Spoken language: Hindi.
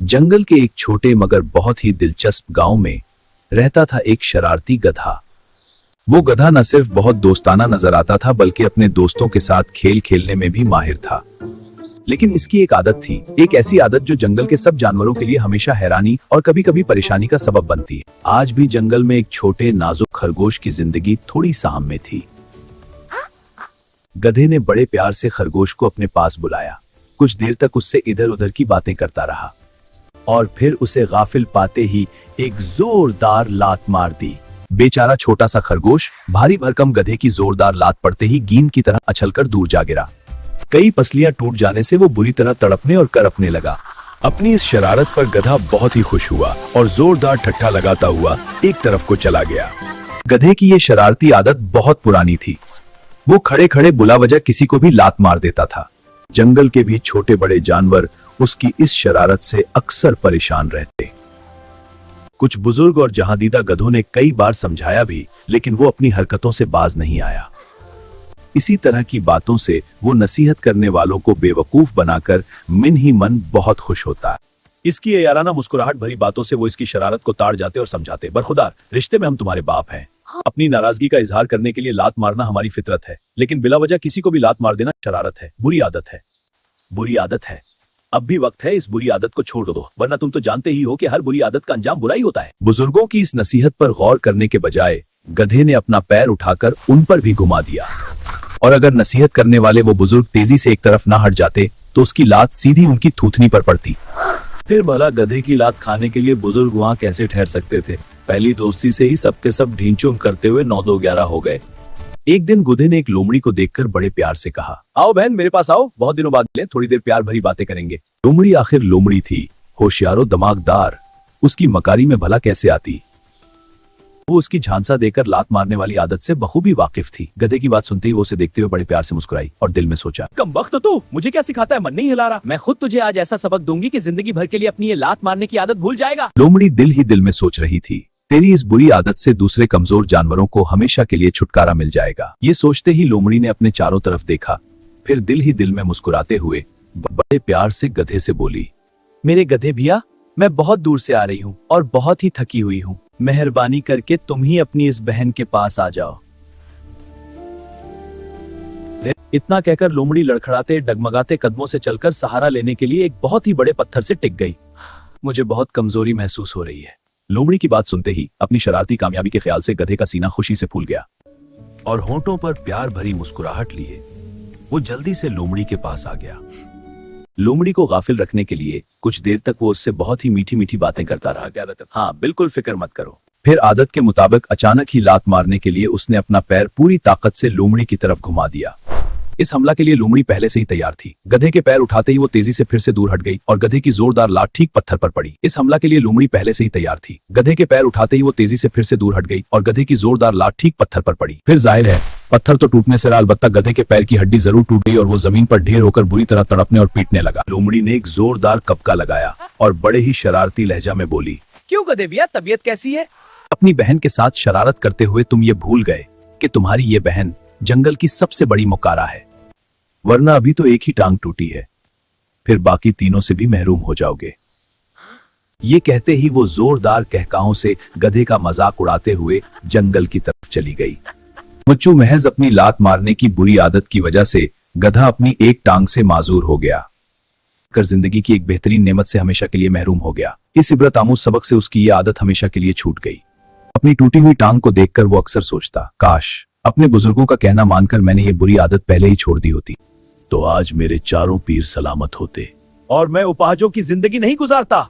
जंगल के एक छोटे मगर बहुत ही दिलचस्प गांव में रहता था एक शरारती गधा। वो गधा न सिर्फ बहुत दोस्ताना नजर आता था बल्कि अपने दोस्तों के साथ खेल खेलने में भी माहिर था। लेकिन इसकी एक आदत थी, एक ऐसी आदत जो जंगल के सब जानवरों के लिए हमेशा हैरानी और कभी कभी परेशानी का सबब बनती है। आज भी जंगल में एक छोटे नाजुक खरगोश की जिंदगी थोड़ी साहम में थी। गधे ने बड़े प्यार से खरगोश को अपने पास बुलाया। कुछ देर तक उससे इधर उधर की बातें करता रहा और फिर उसे गाफिल पाते ही एक जोरदार लात मार दी। बेचारा छोटा सा खरगोश भारी भरकम गधे की जोरदार लात पड़ते ही गेंद की तरह उछलकर दूर जा गिरा। कई पसलियां टूट जाने से वो बुरी तरह तड़पने और करपने लगा। अपनी इस शरारत पर गधा बहुत ही खुश हुआ और जोरदार ठट्ठा लगाता हुआ एक तरफ को चला गया। गधे की ये शरारती आदत बहुत पुरानी थी। वो खड़े खड़े बुला वजह किसी को भी लात मार देता था। जंगल के भी छोटे बड़े जानवर उसकी इस शरारत से अक्सर परेशान रहते। कुछ बुजुर्ग और जहांदीदा गधों ने कई बार समझाया भी, लेकिन वो अपनी हरकतों से बाज नहीं आया। इसी तरह की बातों से वो नसीहत करने वालों को बेवकूफ बनाकर मन ही मन बहुत खुश होता है। इसकी ये याराना मुस्कुराहट भरी बातों से वो इसकी शरारत को ताड़ जाते और समझाते। बरखुदार, रिश्ते में हम तुम्हारे बाप हैं। अपनी नाराजगी का इजहार करने के लिए लात मारना हमारी फितरत है, लेकिन बिला वजह किसी को भी लात मार देना शरारत है, बुरी आदत है। बुरी आदत है। अब भी वक्त है इस बुरी आदत को छोड़ दो, वरना तुम तो जानते ही हो कि हर बुरी आदत का अंजाम बुरा ही होता है। बुजुर्गों की इस नसीहत पर गौर करने के बजाय गधे ने अपना पैर उठाकर उन पर भी घुमा दिया, और अगर नसीहत करने वाले वो बुजुर्ग तेजी से एक तरफ ना हट जाते तो उसकी लात सीधी उनकी थूथनी पर पड़ती। फिर भला गधे की लात खाने के लिए बुजुर्ग वहां कैसे ठहर सकते थे। पहली दोस्ती से ही सबके सब ढींचूम करते हुए 9-2-11 हो गए। एक दिन गधे ने एक लोमड़ी को देखकर बड़े प्यार से कहा, आओ बहन, मेरे पास आओ, बहुत दिनों बाद मिले, थोड़ी देर प्यार भरी बातें करेंगे। लोमड़ी आखिर लोमड़ी थी, होशियारो दिमागदार, उसकी मकारी में भला कैसे आती। वो उसकी झांसा देकर लात मारने वाली आदत से बखूबी वाकिफ थी। गधे की बात सुनते ही वो उसे देखते हुए बड़े प्यार से मुस्कुराई और दिल में सोचा, कमबख्त तू, मुझे क्या सिखाता है, मन नहीं हिला रहा। मैं खुद तुझे आज ऐसा सबक दूंगी कि जिंदगी भर के लिए अपनी ये लात मारने की आदत भूल जाएगा। लोमड़ी दिल ही दिल में सोच रही थी, तेरी इस बुरी आदत से दूसरे कमजोर जानवरों को हमेशा के लिए छुटकारा मिल जाएगा। ये सोचते ही लोमड़ी ने अपने चारों तरफ देखा, फिर दिल ही दिल में मुस्कुराते हुए बड़े प्यार से गधे से बोली, मेरे गधे भैया, मैं बहुत दूर से आ रही हूँ और बहुत ही थकी हुई हूँ। मेहरबानी करके तुम ही अपनी इस बहन के पास आ जाओ। इतना कहकर लोमड़ी लड़खड़ाते डगमगाते कदमों से चलकर सहारा लेने के लिए एक बहुत ही बड़े पत्थर से टिक गई। मुझे बहुत कमजोरी महसूस हो रही है। लोमड़ी की बात सुनते ही अपनी शरारती कामयाबी के ख्याल से गधे का सीना खुशी से फूल गया और होंठों पर प्यार भरी मुस्कुराहट लिए वो जल्दी से लोमड़ी के पास आ गया। लोमड़ी को गाफिल रखने के लिए कुछ देर तक वो उससे बहुत ही मीठी मीठी बातें करता रहा। हाँ, बिल्कुल फिक्र मत करो। फिर आदत के मुताबिक अचानक ही लात मारने के लिए उसने अपना पैर पूरी ताकत से लोमड़ी की तरफ घुमा दिया। इस हमला के लिए लोमड़ी पहले से ही तैयार थी। गधे के पैर उठाते ही वो तेजी से फिर से दूर हट गई और गधे की जोरदार लात ठीक पत्थर पर पड़ी। इस हमला के लिए लोमड़ी पहले से ही तैयार थी। गधे के पैर उठाते ही वो तेजी से फिर से दूर हट गई और गधे की जोरदार लात ठीक पत्थर पर पड़ी। फिर जाहिर है पत्थर तो टूटने से रहा, अलबत्ता गधे के पैर की हड्डी जरूर टूट गई और वो जमीन पर ढेर होकर बुरी तरह तड़पने और पीटने लगा। लोमड़ी ने एक जोरदार कपका लगाया और बड़े ही शरारती लहजा में बोली, क्यों गधे भैया, तबीयत कैसी है? अपनी बहन के साथ शरारत करते हुए तुम ये भूल गए कि तुम्हारी ये बहन जंगल की सबसे बड़ी मुकारा है, वरना अभी तो एक ही टांग टूटी है, फिर बाकी तीनों से भी महरूम हो जाओगे। ये कहते ही वो जोरदार कहकाहों से गधे का मजाक उड़ाते हुए जंगल की तरफ चली गई। मुच्चू महज अपनी लात मारने की बुरी आदत की वजह से गधा अपनी एक टांग से माजूर हो गया कर जिंदगी की एक बेहतरीन नेमत से हमेशा के लिए महरूम हो गया। इस इबरत आमूज सबक से उसकी ये आदत हमेशा के लिए छूट गई। अपनी टूटी हुई टांग को देखकर वो अक्सर सोचता, काश अपने बुजुर्गों का कहना मानकर मैंने ये बुरी आदत पहले ही छोड़ दी होती, तो आज मेरे चारों पीर सलामत होते और मैं उपाहजों की जिंदगी नहीं गुजारता।